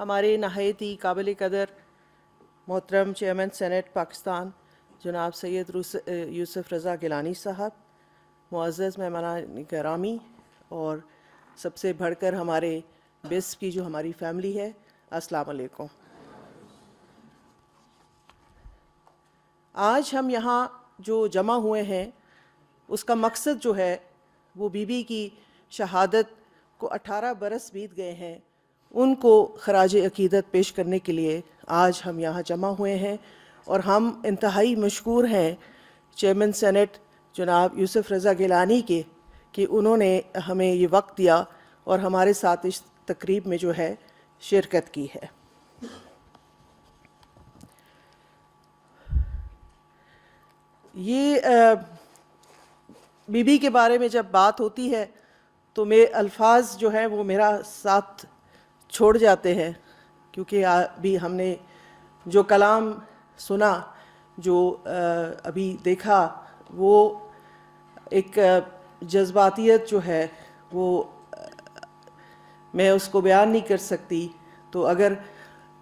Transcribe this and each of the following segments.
ہمارے نہایتی قابل قدر محترم چیئرمین سینٹ پاکستان جناب سید یوسف رضا گیلانی صاحب، معزز مہمان گرامی، اور سب سے بڑھ کر ہمارے بسپ کی جو ہماری فیملی ہے، السلام علیکم۔ آج ہم یہاں جو جمع ہوئے ہیں اس کا مقصد جو ہے وہ بی بی کی شہادت کو 18 برس بیت گئے ہیں، ان کو خراج عقیدت پیش کرنے کے لیے آج ہم یہاں جمع ہوئے ہیں، اور ہم انتہائی مشکور ہیں چیئرمین سینٹ جناب یوسف رضا گیلانی کے کہ انہوں نے ہمیں یہ وقت دیا اور ہمارے ساتھ اس تقریب میں جو ہے شرکت کی ہے۔ یہ بی بی کے بارے میں جب بات ہوتی ہے تو میرے الفاظ جو ہیں وہ میرا ساتھ چھوڑ جاتے ہیں، کیونکہ ابھی ہم نے جو کلام سنا، جو ابھی دیکھا، وہ ایک جذباتیت جو ہے وہ میں اس کو بیان نہیں کر سکتی۔ تو اگر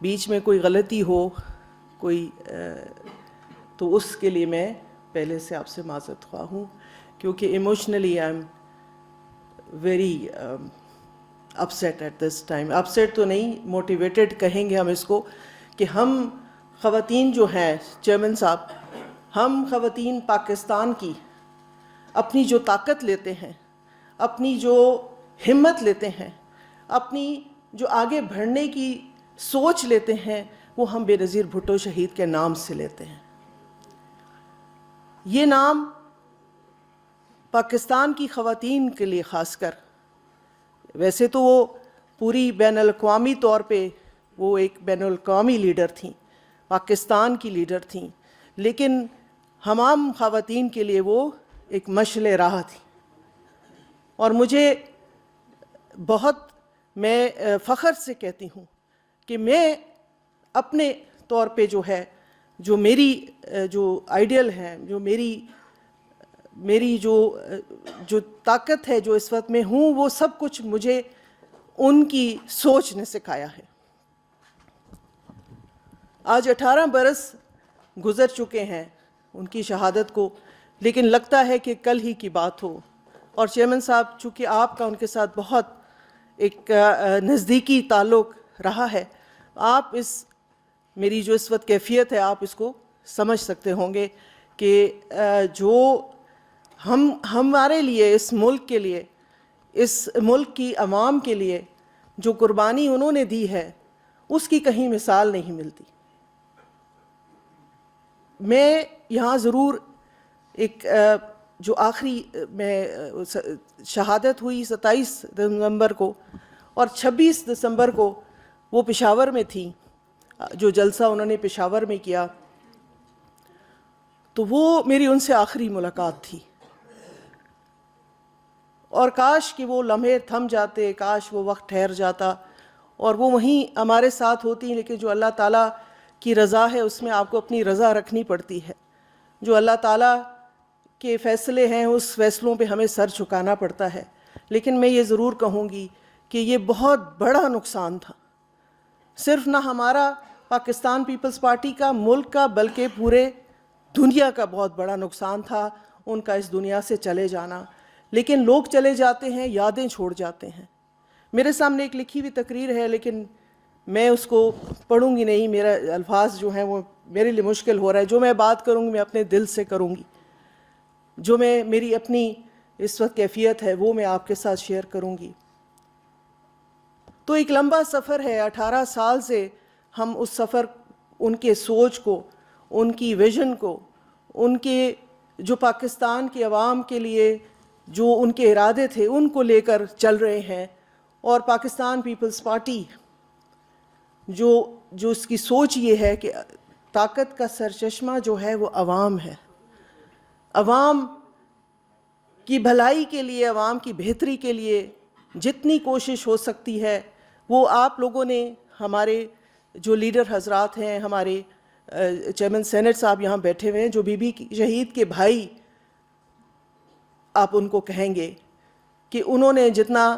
بیچ میں کوئی غلطی ہو تو اس کے لیے میں پہلے سے آپ سے معذرت خواہ ہوں، کیونکہ emotionally I am very upset at this time. Upset تو نہیں، موٹیویٹڈ کہیں گے ہم اس کو، کہ ہم خواتین جو ہیں چیئرمین صاحب، ہم خواتین پاکستان کی اپنی جو طاقت لیتے ہیں، اپنی جو ہمت لیتے ہیں، اپنی جو آگے بڑھنے کی سوچ لیتے ہیں، وہ ہم بے نظیر بھٹو شہید کے نام سے لیتے ہیں۔ یہ نام پاکستان کی خواتین کے لیے خاص کر، ویسے تو وہ پوری بین الاقوامی طور پہ وہ ایک بین الاقوامی لیڈر تھیں، پاکستان کی لیڈر تھیں، لیکن ہمام خواتین کے لیے وہ ایک مشعل راہ تھی۔ اور مجھے بہت، میں فخر سے کہتی ہوں کہ میں اپنے طور پہ جو ہے، جو میری جو آئیڈیل ہے، جو میری جو طاقت ہے جو اس وقت میں ہوں، وہ سب کچھ مجھے ان کی سوچ نے سکھایا ہے۔ آج 18 برس گزر چکے ہیں ان کی شہادت کو، لیکن لگتا ہے کہ کل ہی کی بات ہو۔ اور چیئرمین صاحب، چونکہ آپ کا ان کے ساتھ بہت ایک نزدیکی تعلق رہا ہے، آپ میری جو اس وقت کیفیت ہے آپ اس کو سمجھ سکتے ہوں گے کہ جو ہمارے لیے، اس ملک کے لیے، اس ملک کی عوام کے لیے جو قربانی انہوں نے دی ہے، اس کی کہیں مثال نہیں ملتی۔ میں یہاں ضرور ایک جو آخری میں شہادت ہوئی 27 دسمبر کو، اور 26 دسمبر کو وہ پشاور میں تھی، جو جلسہ انہوں نے پشاور میں کیا، تو وہ میری ان سے آخری ملاقات تھی۔ اور کاش کہ وہ لمحے تھم جاتے، کاش وہ وقت ٹھہر جاتا اور وہ وہیں ہمارے ساتھ ہوتی، لیکن جو اللہ تعالیٰ کی رضا ہے اس میں آپ کو اپنی رضا رکھنی پڑتی ہے۔ جو اللہ تعالیٰ کے فیصلے ہیں اس فیصلوں پہ ہمیں سر جھکانا پڑتا ہے۔ لیکن میں یہ ضرور کہوں گی کہ یہ بہت بڑا نقصان تھا، صرف نہ ہمارا پاکستان پیپلز پارٹی کا، ملک کا، بلکہ پورے دنیا کا بہت بڑا نقصان تھا ان کا اس دنیا سے چلے جانا۔ لیکن لوگ چلے جاتے ہیں، یادیں چھوڑ جاتے ہیں۔ میرے سامنے ایک لکھی ہوئی تقریر ہے، لیکن میں اس کو پڑھوں گی نہیں، میرا الفاظ جو ہیں وہ میرے لیے مشکل ہو رہا ہے۔ جو میں بات کروں گی میں اپنے دل سے کروں گی، جو میری اپنی اس وقت کیفیت ہے وہ میں آپ کے ساتھ شیئر کروں گی۔ تو ایک لمبا سفر ہے، 18 سال سے ہم اس سفر، ان کے سوچ کو، ان کی ویژن کو، ان کے جو پاکستان کی عوام کے لیے جو ان کے ارادے تھے ان کو لے کر چل رہے ہیں۔ اور پاکستان پیپلز پارٹی جو اس کی سوچ یہ ہے کہ طاقت کا سرچشمہ جو ہے وہ عوام ہے، عوام کی بھلائی کے لیے، عوام کی بہتری کے لیے جتنی کوشش ہو سکتی ہے وہ آپ لوگوں نے، ہمارے جو لیڈر حضرات ہیں، ہمارے چیئرمین سینٹ صاحب یہاں بیٹھے ہوئے ہیں، جو بی بی شہید کے بھائی آپ ان کو کہیں گے کہ انہوں نے جتنا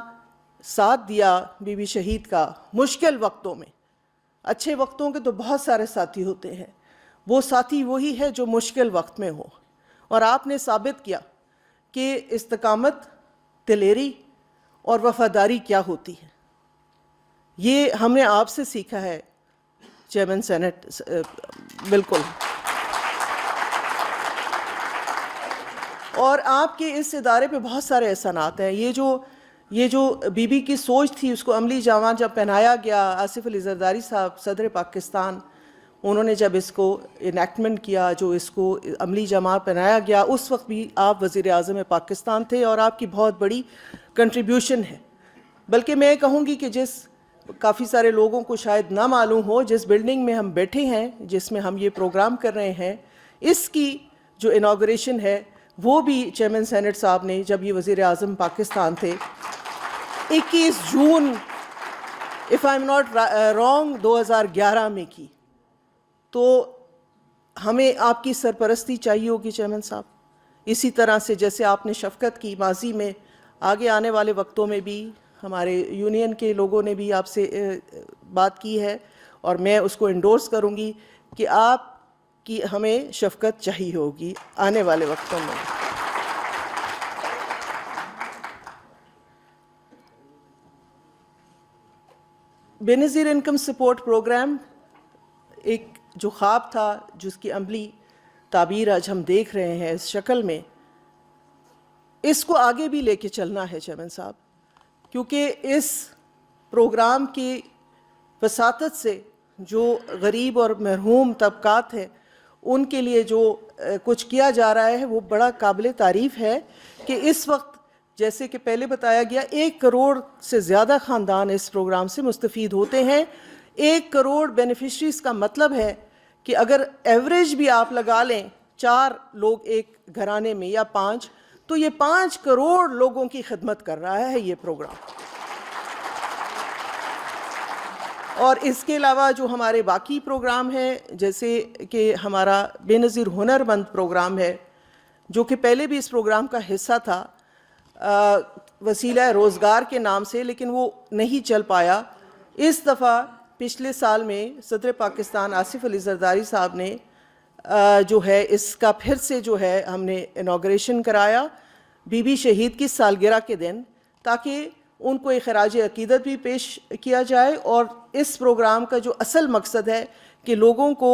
ساتھ دیا بی بی شہید کا مشکل وقتوں میں، اچھے وقتوں کے تو بہت سارے ساتھی ہوتے ہیں، وہ ساتھی وہی ہے جو مشکل وقت میں ہو، اور آپ نے ثابت کیا کہ استقامت، دلیری اور وفاداری کیا ہوتی ہے. یہ ہم نے آپ سے سیکھا ہے چیئرمین سینٹ. بالکل. اور آپ کے اس ادارے پہ بہت سارے احسانات ہیں. یہ جو بی بی کی سوچ تھی اس کو عملی جامہ جب پہنایا گیا، آصف علی زرداری صاحب صدر پاکستان، انہوں نے جب اس کو انیکٹمنٹ کیا، جو اس کو عملی جامہ پہنایا گیا، اس وقت بھی آپ وزیر اعظم پاکستان تھے، اور آپ کی بہت بڑی کنٹریبیوشن ہے. بلکہ میں کہوں گی کہ کافی سارے لوگوں کو شاید نہ معلوم ہو، جس بلڈنگ میں ہم بیٹھے ہیں، جس میں ہم یہ پروگرام کر رہے ہیں، اس کی جو انوگریشن ہے وہ بھی چیئرمین سینٹ صاحب نے، جب یہ وزیر اعظم پاکستان تھے، 21 جون if I'm not wrong 2011 میں کی. تو ہمیں آپ کی سرپرستی چاہیے ہوگی چیئرمین صاحب، اسی طرح سے جیسے آپ نے شفقت کی ماضی میں، آگے آنے والے وقتوں میں بھی ہمارے یونین کے لوگوں نے بھی آپ سے بات کی ہے، اور میں اس کو انڈورس کروں گی کہ آپ کی ہمیں شفقت چاہیے ہوگی آنے والے وقتوں میں. بے نظیر انکم سپورٹ پروگرام ایک جو خواب تھا، جس کی عملی تعبیر آج ہم دیکھ رہے ہیں اس شکل میں، اس کو آگے بھی لے کے چلنا ہے چیئرمین صاحب، کیونکہ اس پروگرام کی وساطت سے جو غریب اور محروم طبقات ہیں ان کے لیے جو کچھ کیا جا رہا ہے وہ بڑا قابل تعریف ہے. کہ اس وقت جیسے کہ پہلے بتایا گیا 1 کروڑ سے زیادہ خاندان اس پروگرام سے مستفید ہوتے ہیں. 1 کروڑ بینیفیشریز کا مطلب ہے کہ اگر ایوریج بھی آپ لگا لیں 4 لوگ ایک گھرانے میں یا 5، تو یہ 5 کروڑ لوگوں کی خدمت کر رہا ہے یہ پروگرام. اور اس کے علاوہ جو ہمارے باقی پروگرام ہیں، جیسے کہ ہمارا بے نظیر ہنر مند پروگرام ہے، جو کہ پہلے بھی اس پروگرام کا حصہ تھا وسیلہ روزگار کے نام سے، لیکن وہ نہیں چل پایا. اس دفعہ پچھلے سال میں صدر پاکستان آصف علی زرداری صاحب نے جو ہے اس کا پھر سے جو ہے ہم نے انوگریشن کرایا بی بی شہید کی سالگرہ کے دن، تاکہ ان کو ایک خراج عقیدت بھی پیش کیا جائے. اور اس پروگرام کا جو اصل مقصد ہے کہ لوگوں کو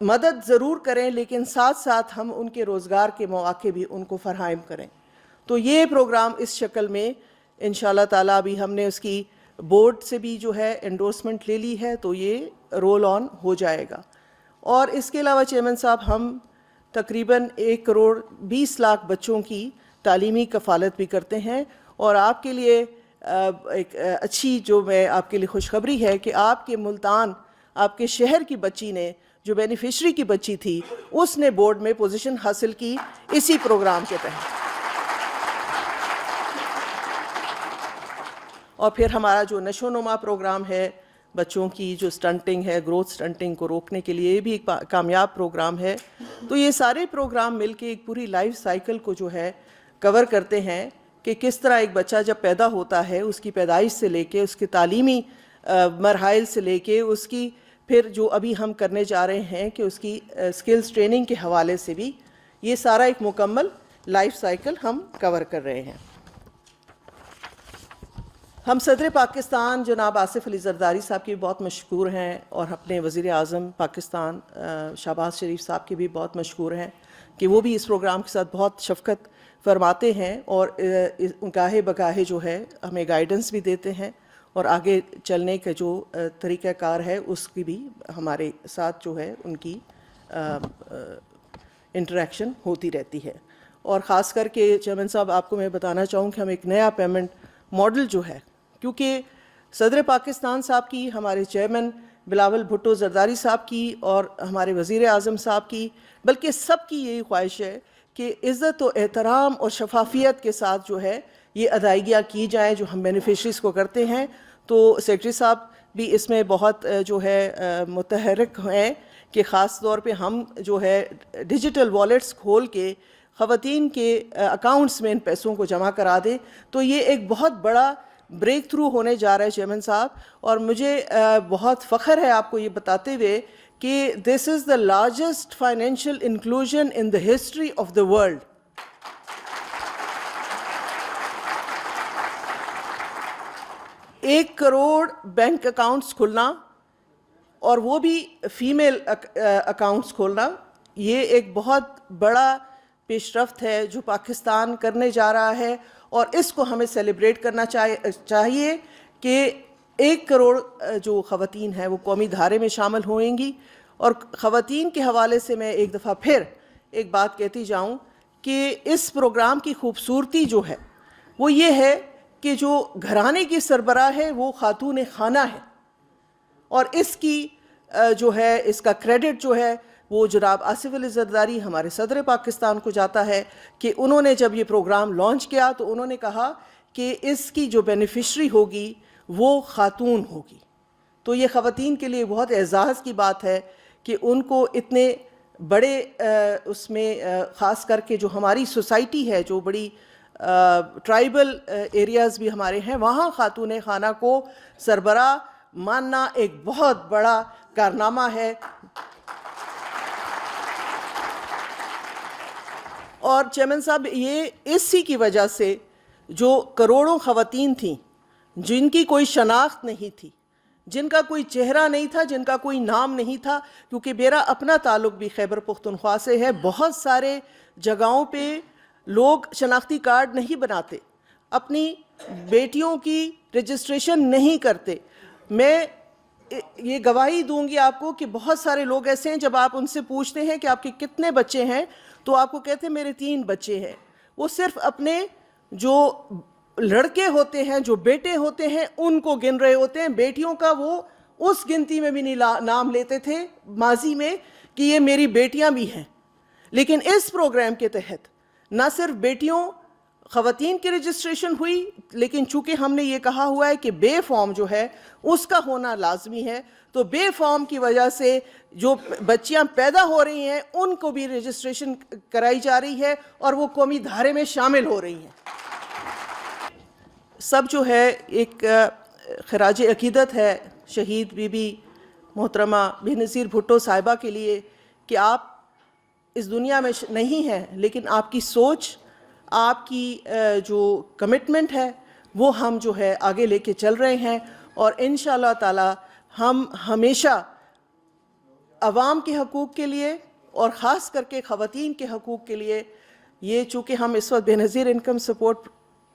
مدد ضرور کریں، لیکن ساتھ ساتھ ہم ان کے روزگار کے مواقع بھی ان کو فراہم کریں. تو یہ پروگرام اس شکل میں انشاءاللہ تعالیٰ ابھی ہم نے اس کی بورڈ سے بھی جو ہے انڈورسمنٹ لے لی ہے، تو یہ رول آن ہو جائے گا. اور اس کے علاوہ چیئرمین صاحب ہم تقریباً 1 کروڑ 20 لاکھ بچوں کی تعلیمی کفالت بھی کرتے ہیں. اور آپ کے لیے ایک اچھی جو میں آپ کے لیے خوشخبری ہے کہ آپ کے ملتان، آپ کے شہر کی بچی نے، جو بینیفیشری کی بچی تھی، اس نے بورڈ میں پوزیشن حاصل کی اسی پروگرام کے تحت. اور پھر ہمارا جو نشو و نما پروگرام ہے، بچوں کی جو سٹنٹنگ ہے، گروتھ سٹنٹنگ کو روکنے کے لیے، یہ بھی ایک کامیاب پروگرام ہے. تو یہ سارے پروگرام مل کے ایک پوری لائف سائیکل کو جو ہے کور کرتے ہیں کہ کس طرح ایک بچہ جب پیدا ہوتا ہے، اس کی پیدائش سے لے کے اس کے تعلیمی مراحل سے لے کے اس کی پھر جو ابھی ہم کرنے جا رہے ہیں کہ اس کی سکلز ٹریننگ کے حوالے سے بھی، یہ سارا ایک مکمل لائف سائیکل ہم کور کر رہے ہیں. ہم صدر پاکستان جناب آصف علی زرداری صاحب کی بہت مشکور ہیں، اور اپنے وزیر اعظم پاکستان شہباز شریف صاحب کی بھی بہت مشکور ہیں کہ وہ بھی اس پروگرام کے ساتھ بہت شفقت فرماتے ہیں، اور گاہے بگاہے جو ہے ہمیں گائیڈنس بھی دیتے ہیں، اور آگے چلنے کا جو طریقہ کار ہے اس کی بھی ہمارے ساتھ جو ہے ان کی انٹریکشن ہوتی رہتی ہے. اور خاص کر کے چیئرمین صاحب آپ کو میں بتانا چاہوں کہ ہم ایک نیا پیمنٹ ماڈل جو ہے، کیونکہ صدر پاکستان صاحب کی، ہمارے چیئرمین بلاول بھٹو زرداری صاحب کی، اور ہمارے وزیر اعظم صاحب کی، بلکہ سب کی یہی خواہش ہے کہ عزت و احترام اور شفافیت کے ساتھ جو ہے یہ ادائیگیاں کی جائیں جو ہم بینیفیشریز کو کرتے ہیں. تو سیکرٹری صاحب بھی اس میں بہت جو ہے متحرک ہیں کہ خاص طور پہ ہم جو ہے ڈیجیٹل والیٹس کھول کے خواتین کے اکاؤنٹس میں ان پیسوں کو جمع کرا دیں. تو یہ ایک بہت بڑا بریک تھرو ہونے جا رہا ہے چیئرمین صاحب, اور مجھے بہت فخر ہے آپ کو یہ بتاتے ہوئے کہ this is the largest financial inclusion in the history of the world. ایک کروڑ بینک اکاؤنٹس کھلنا, اور وہ بھی فیمیل اکاؤنٹس کھولنا, یہ ایک بہت بڑا پیش رفت ہے جو پاکستان کرنے جا رہا ہے, اور اس کو ہمیں سیلیبریٹ کرنا چاہیے کہ 1 کروڑ جو خواتین ہیں وہ قومی دھارے میں شامل ہوئیں گی. اور خواتین کے حوالے سے میں ایک دفعہ پھر ایک بات کہتی جاؤں کہ اس پروگرام کی خوبصورتی جو ہے وہ یہ ہے کہ جو گھرانے کی سربراہ ہے وہ خاتون خانہ ہے, اور اس کی جو ہے اس کا کریڈٹ جو ہے وہ جناب آصف علی زرداری ہمارے صدر پاکستان کو جاتا ہے کہ انہوں نے جب یہ پروگرام لانچ کیا تو انہوں نے کہا کہ اس کی جو بینیفیشری ہوگی وہ خاتون ہوگی. تو یہ خواتین کے لیے بہت اعزاز کی بات ہے کہ ان کو اتنے بڑے اس میں خاص کر کے جو ہماری سوسائٹی ہے, جو بڑی ٹرائبل ایریاز بھی ہمارے ہیں, وہاں خاتون خانہ کو سربراہ ماننا ایک بہت بڑا کارنامہ ہے. اور چیئرمین صاحب یہ اسی کی وجہ سے جو کروڑوں خواتین تھیں جن کی کوئی شناخت نہیں تھی, جن کا کوئی چہرہ نہیں تھا, جن کا کوئی نام نہیں تھا, کیونکہ میرا اپنا تعلق بھی خیبر پختونخوا سے ہے, بہت سارے جگہوں پہ لوگ شناختی کارڈ نہیں بناتے, اپنی بیٹیوں کی رجسٹریشن نہیں کرتے. میں یہ گواہی دوں گی آپ کو کہ بہت سارے لوگ ایسے ہیں جب آپ ان سے پوچھتے ہیں کہ آپ کے کتنے بچے ہیں تو آپ کو کہتے ہیں میرے 3 بچے ہیں. وہ صرف اپنے جو لڑکے ہوتے ہیں, جو بیٹے ہوتے ہیں, ان کو گن رہے ہوتے ہیں. بیٹیوں کا وہ اس گنتی میں بھی نہیں نام لیتے تھے ماضی میں کہ یہ میری بیٹیاں بھی ہیں. لیکن اس پروگرام کے تحت نہ صرف بیٹیوں خواتین کی رجسٹریشن ہوئی, لیکن چونکہ ہم نے یہ کہا ہوا ہے کہ بے فارم جو ہے اس کا ہونا لازمی ہے, تو بے فارم کی وجہ سے جو بچیاں پیدا ہو رہی ہیں ان کو بھی رجسٹریشن کرائی جا رہی ہے اور وہ قومی دھارے میں شامل ہو رہی ہیں. سب جو ہے ایک خراج عقیدت ہے شہید بی بی محترمہ بے نظیر بھٹو صاحبہ کے لیے کہ آپ اس دنیا میں نہیں ہیں, لیکن آپ کی سوچ, آپ کی جو کمٹمنٹ ہے وہ ہم جو ہے آگے لے کے چل رہے ہیں, اور انشاءاللہ تعالی ہم ہمیشہ عوام کے حقوق کے لیے اور خاص کر کے خواتین کے حقوق کے لیے, یہ چونکہ ہم اس وقت بے نظیر انکم سپورٹ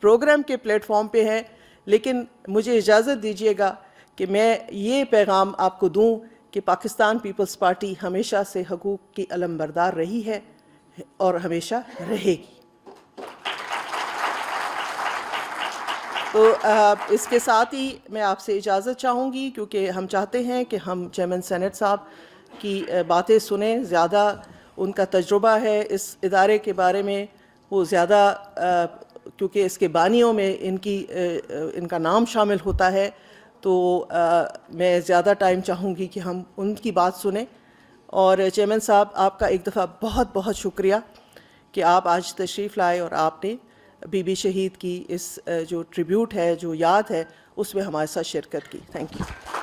پروگرام کے پلیٹ فارم پہ ہیں, لیکن مجھے اجازت دیجیے گا کہ میں یہ پیغام آپ کو دوں کہ پاکستان پیپلز پارٹی ہمیشہ سے حقوق کی علم بردار رہی ہے اور ہمیشہ رہے گی. تو اس کے ساتھ ہی میں آپ سے اجازت چاہوں گی, کیونکہ ہم چاہتے ہیں کہ ہم چیئرمین سینٹ صاحب کی باتیں سنیں. زیادہ ان کا تجربہ ہے اس ادارے کے بارے میں, وہ زیادہ کیونکہ اس کے بانیوں میں ان کا نام شامل ہوتا ہے, تو میں زیادہ ٹائم چاہوں گی کہ ہم ان کی بات سنیں. اور چیئرمین صاحب آپ کا ایک دفعہ بہت بہت شکریہ کہ آپ آج تشریف لائے اور آپ نے بی بی شہید کی اس جو ٹریبیوٹ ہے, جو یاد ہے, اس میں ہمارے ساتھ شرکت کی. Thank you.